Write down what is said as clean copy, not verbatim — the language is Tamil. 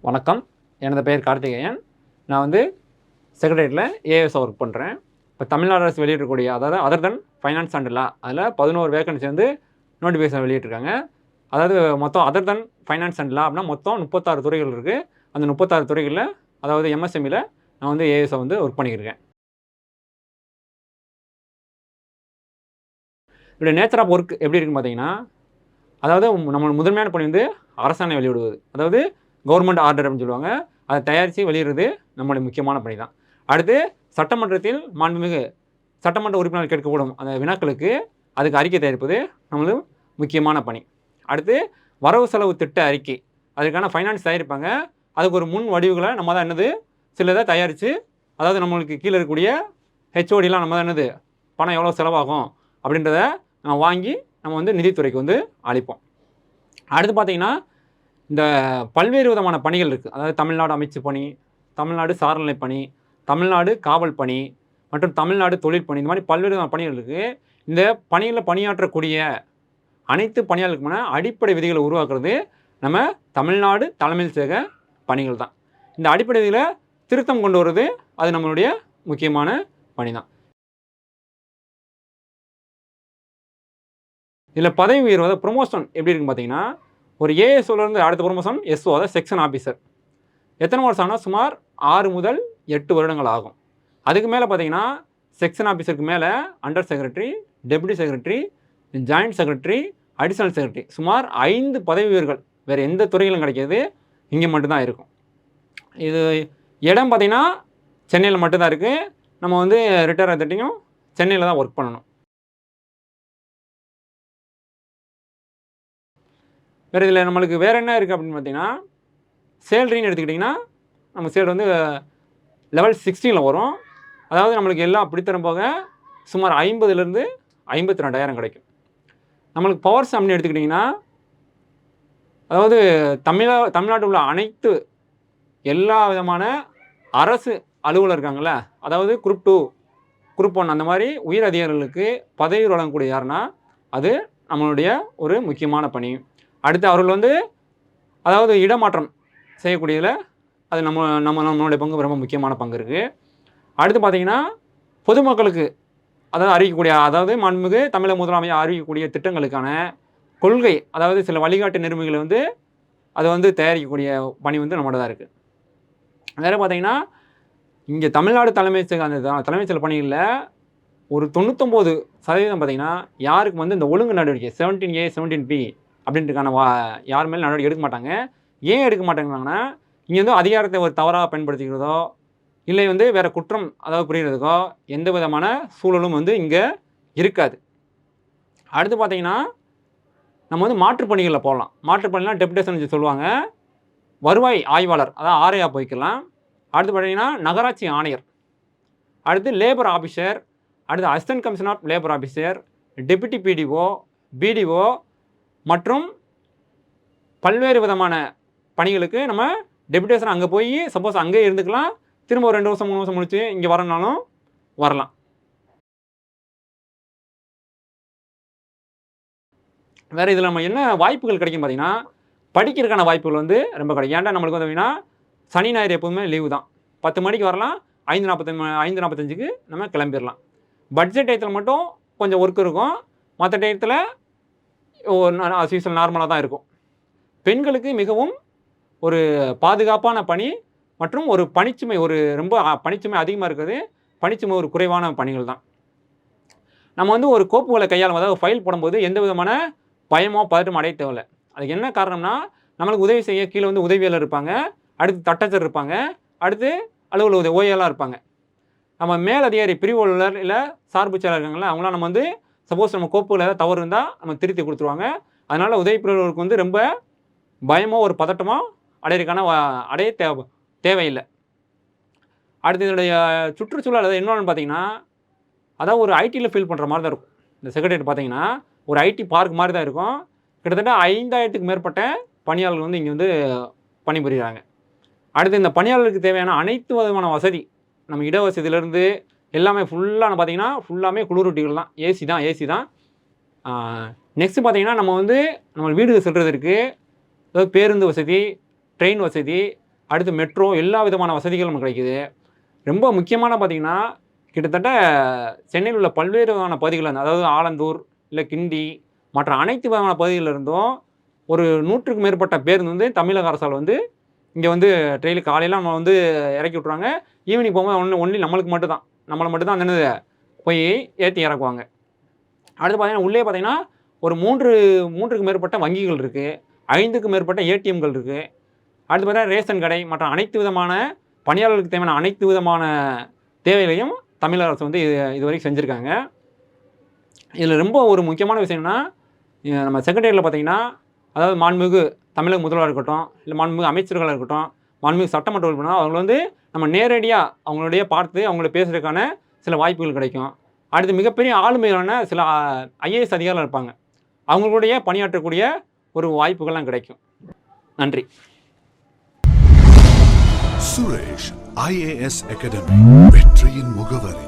வணக்கம். எனது பெயர் கார்த்திகேயன். நான் வந்து செக்ரட்டரியேட்ல ஏஎஸ்ஸா ஒர்க் பண்ணுறேன். இப்போ தமிழ்நாடு அரசு வெளியிட்டிருக்கக்கூடிய அதாவது அதர் தென் ஃபைனான்ஸ் அண்ட் லா அதில் 11 வேக்கன்சி வந்து நோட்டிஃபிகேஷன் வெளியிட்டிருக்காங்க. அதாவது மொத்தம் அதர் தென் ஃபைனான்ஸ் அண்ட் லா அப்படின்னா மொத்தம் 36 துறைகள் இருக்குது. அந்த 36 துறைகளில் அதாவது எம்எஸ்எம்இல நான் வந்து ஏஎஸ்ஸா வந்து ஒர்க் பண்ணியிருக்கேன். இதோடைய நேச்சர் ஆஃப் ஒர்க் எப்படி இருக்குன்னு பார்த்தீங்கன்னா, அதாவது நம்மளோட முதன்மையான பணி வந்து அரசாணை வெளியிடுவது. அதாவது கவர்மெண்ட் ஆர்டர் அப்படின்னு சொல்லுவாங்க. அதை தயாரித்து வெளியிடுறது நம்மளுடைய முக்கியமான பணி தான். அடுத்து சட்டமன்றத்தில் மாண்புமிகு சட்டமன்ற உறுப்பினர்கள் கேட்கப்படும் அந்த வினாக்களுக்கு அதுக்கு அறிக்கை தயாரிப்பது நம்மளுக்கு முக்கியமான பணி. அடுத்து வரவு செலவு திட்ட அறிக்கை, அதுக்கான ஃபைனான்ஸ் தயாரிப்பாங்க. அதுக்கு ஒரு முன் வடிவுகளை நம்ம தான் என்னது சிலதை தயாரித்து, அதாவது நம்மளுக்கு கீழே இருக்கக்கூடிய ஹெச்ஓடிலாம் நம்ம தான் என்னது பணம் எவ்வளோ செலவாகும் அப்படின்றத நம்ம வாங்கி நம்ம வந்து நிதித்துறைக்கு வந்து அளிப்போம். அடுத்து பார்த்திங்கன்னா, இந்த பல்வேறு விதமான பணிகள் இருக்குது. அதாவது தமிழ்நாடு அமைச்சு பணி, தமிழ்நாடு சார்நிலை பணி, தமிழ்நாடு காவல் பணி மற்றும் தமிழ்நாடு தொழிற்பணி, இந்த மாதிரி பல்வேறு விதமான பணிகள் இருக்குது. இந்த பணிகளில் பணியாற்றக்கூடிய அனைத்து பணியாளர்களுக்குமான அடிப்படை விதிகளை உருவாக்குறது நம்ம தமிழ்நாடு தலைமைச் செயலக பணிகள் தான். இந்த அடிப்படை விதிகளை திருத்தம் கொண்டு வர்றது அது நம்மளுடைய முக்கியமான பணி தான். இதில் பதவி உயர்வு அதாவது ப்ரொமோஷன் எப்படி இருக்குன்னு பார்த்தீங்கன்னா, ஒரு ஏஎஸ்ஓலேருந்து அடுத்த ப்ரொமோஷன் எஸ்ஓ அதாவது செக்ஷன் ஆஃபீஸர். எத்தனை வருஷம் ஆனால் சுமார் 6 முதல் 8 வருடங்கள் ஆகும். அதுக்கு மேலே பார்த்தீங்கன்னா, செக்ஷன் ஆஃபீஸருக்கு மேலே under secretary, deputy secretary, joint secretary, additional secretary சுமார் 5 பதவி உயர்வுகள் வேறு எந்த துறையிலும் கிடைக்காது, இங்கே மட்டும்தான் இருக்கும். இது இடம் பார்த்திங்கன்னா சென்னையில் மட்டும்தான் இருக்குது. நம்ம வந்து ரிட்டையர் ஆகிட்டையும் சென்னையில் தான் ஒர்க் பண்ணணும். வேறு இதில் நம்மளுக்கு வேறு என்ன இருக்குது அப்படின்னு பார்த்தீங்கன்னா, சேலரின்னு எடுத்துக்கிட்டிங்கன்னா நம்ம சேலரி வந்து லெவல் 16ல் வரும். அதாவது நம்மளுக்கு எல்லாம் அப்படித்தரம் போக சுமார் 50லேருந்து 52,000 கிடைக்கும். நம்மளுக்கு பவர்ஸ் அப்படின்னு எடுத்துக்கிட்டிங்கன்னா, அதாவது தமிழ்நாட்டில் உள்ள அனைத்து எல்லா விதமான அரசு அலுவலர் இருக்காங்கள்ல, அதாவது குரூப் 2, குரூப் 1 அந்த மாதிரி உயர் அதிகாரிகளுக்கு பதவி வழங்கக்கூடிய யாருன்னா அது நம்மளுடைய ஒரு முக்கியமான பணி. அடுத்து அவர்கள் வந்து அதாவது இடமாற்றம் செய்யக்கூடியதில் அது நம்மளுடைய பங்கு ரொம்ப முக்கியமான பங்கு இருக்குது. அடுத்து பார்த்திங்கன்னா, பொதுமக்களுக்கு அதாவது அறிவிக்கக்கூடிய அதாவது மாண்புமிகு தமிழக முதலமைச்சர் அறிவிக்கக்கூடிய திட்டங்களுக்கான கொள்கை அதாவது சில வழிகாட்டு நெறிமுறைகளை வந்து அதை வந்து தயாரிக்கக்கூடிய பணி வந்து நம்மளோட தான் இருக்குது. வேறு பார்த்திங்கன்னா, இங்கே தமிழ்நாடு தலைமைச் செயலக அந்த தலைமைச் செயலக பணிகளில் ஒரு 99% பார்த்திங்கன்னா யாருக்கு வந்து இந்த ஒழுங்கு நடவடிக்கை 17A 17B அப்படின்றதுக்கான யார் மேலே நடவடிக்கை எடுக்க மாட்டாங்க. ஏன் எடுக்க மாட்டேங்கிறாங்கன்னா, இங்கே வந்து அதிகாரத்தை ஒரு தவறாக பயன்படுத்திக்கிறதோ இல்லை வந்து வேறு குற்றம் அதாவது புரிகிறதுக்கோ எந்த விதமான சூழலும் வந்து இங்கே இருக்காது. அடுத்து பார்த்திங்கன்னா, நம்ம வந்து மாற்றுப்பணிகளில் போகலாம். மாற்றுப்பணிலாம் டெப்யூட்டேஷன் சொல்லுவாங்க. வருவாய் ஆய்வாளர் அதாவது ஆர்ஐயா போய்க்கலாம். அடுத்து பார்த்திங்கன்னா நகராட்சி ஆணையர், அடுத்து லேபர் ஆஃபீஸர், அடுத்து assistant commissioner of labour officer, deputy BDO, BDO மற்றும் பல்வேறு விதமான பணிகளுக்கு நம்ம டெப்யூட்டேஷன் அங்கே போய் சப்போஸ் அங்கே இருந்துக்கலாம். திரும்ப ஒரு 2 வருஷம் 3 வருஷம் முடிச்சு இங்கே வரனாலும் வரலாம். வேறு இதில் நம்ம என்ன வாய்ப்புகள் கிடைக்கும் பார்த்திங்கன்னா, படிக்கிறதுக்கான வாய்ப்புகள் வந்து ரொம்ப கிடைக்கும். ஏன்டா நம்மளுக்கு வந்து அப்படின்னா சனி ஞாயிறு எப்போதுமே லீவு தான். 10 மணிக்கு வரலாம், 5:45க்கு நம்ம கிளம்பிடலாம். பட்ஜெட் டயத்தில் மட்டும் கொஞ்சம் ஒர்க் இருக்கும். மற்ற டயத்தில் சீசன் நார்மலாக தான் இருக்கும். பெண்களுக்கு மிகவும் ஒரு பாதுகாப்பான பணி மற்றும் ஒரு பணிச்சுமை ஒரு ரொம்ப பணிச்சுமை அதிகமாக இருக்கிறது, பணிச்சுமை ஒரு குறைவான பணிகள் தான். நம்ம வந்து ஒரு கோப்புகளை கையாளும் அதாவது ஃபைல் போடும்போது எந்த விதமான பயமோ பதட்டமோ அடைய தேவையில்லை. அதுக்கு என்ன காரணம்னா, நம்மளுக்கு உதவி செய்ய கீழே வந்து உதவியாளர் இருப்பாங்க, அடுத்து தட்டச்சர் இருப்பாங்க, அடுத்து அலுவலக உதவி ஓஏலாம் இருப்பாங்க. நம்ம மேல் அதிகாரி பிரிவாளர் இல்லை சார்பு செயலர் இருக்காங்களா, அவங்களாம் நம்ம வந்து சப்போஸ் நம்ம கோப்புகள் ஏதாவது தவறு இருந்தால் நம்ம திருத்தி கொடுத்துருவாங்க. அதனால் உதவி பிரிவாளருக்கு வந்து ரொம்ப பயமோ ஒரு பதட்டமோ அடைய தேவையில்லை. அடுத்து இதனுடைய சுற்றுச்சூழல் அதாவது என்னன்னு பார்த்தீங்கன்னா, அதாவது ஒரு ஐடியில் ஃபீல் பண்ணுற மாதிரி தான் இருக்கும். இந்த செக்ரட்டரியேட் பார்த்தீங்கன்னா ஒரு ஐடி பார்க் மாதிரி தான் இருக்கும். கிட்டத்தட்ட 5,000க்கு மேற்பட்ட பணியாளர்கள் வந்து இங்கே வந்து பணிபுரிகிறாங்க. அடுத்து இந்த பணியாளர்களுக்கு தேவையான அனைத்து விதமான வசதி நம்ம இடவசதியிலேருந்து எல்லாமே ஃபுல்லாக பார்த்தீங்கன்னா ஃபுல்லாமே குளிரூட்டிகள் தான், ஏசி தான். நெக்ஸ்ட்டு பார்த்தீங்கன்னா, நம்ம வந்து நம்ம வீடு செல்றதற்கு அதாவது பேருந்து வசதி, ட்ரெயின் வசதி, அடுத்து மெட்ரோ எல்லா விதமான வசதிகளும் நமக்கு கிடைக்குது. ரொம்ப முக்கியமான பார்த்தீங்கன்னா, கிட்டத்தட்ட சென்னையில் உள்ள பல்வேறு விதமான பகுதிகள் அதாவது ஆலந்தூர், இல்லை கிண்டி மற்ற அனைத்து விதமான பகுதிகளில் இருந்தும் ஒரு 100க்கும் மேற்பட்ட பேருந்து வந்து தமிழக அரசால் வந்து இங்கே வந்து டெய்லி காலையில் நம்ம வந்து இறக்கி விட்ருவாங்க. ஈவினிங் போகும்போது ஒன்லி நம்மளுக்கு மட்டும் தான் நம்மளை மட்டும் தான் அந்த போய் ஏற்றி இறக்குவாங்க. அடுத்து பார்த்தீங்கன்னா உள்ளே பார்த்தீங்கன்னா ஒரு 3க்கு மேற்பட்ட வங்கிகள் இருக்குது, 5க்கும் மேற்பட்ட ஏடிஎம்கள் இருக்குது. அடுத்து பார்த்தீங்கன்னா ரேஷன் கடை மற்ற அனைத்து விதமான பணியாளர்களுக்கு தேவையான அனைத்து விதமான தேவைகளையும் தமிழக அரசு வந்து இதுவரைக்கும் செஞ்சுருக்காங்க. இதில் ரொம்ப ஒரு முக்கியமான விஷயம்னா நம்ம செக்ரட்டேரியட்டில் பார்த்தீங்கன்னா அதாவது மாண்புமிகு தமிழக முதல்வராக இருக்கட்டும், இல்லை மாண்புமிகு அமைச்சர்களாக இருக்கட்டும், மாண்புமிகு சட்டமன்ற உறுப்பினர் அவங்க வந்து நம்ம நேரடியாக அவங்களுடைய பார்த்து அவங்கள பேசுகிறதுக்கான சில வாய்ப்புகள் கிடைக்கும். அடுத்து மிகப்பெரிய ஆளுமைகளான சில ஐஏஎஸ் அதிகாரிகள் இருப்பாங்க, அவங்களுடைய பணியாற்றக்கூடிய ஒரு வாய்ப்புகள்லாம் கிடைக்கும். நன்றி. சுரேஷ் IAS அகாடமி வெற்றியின் முகவரி.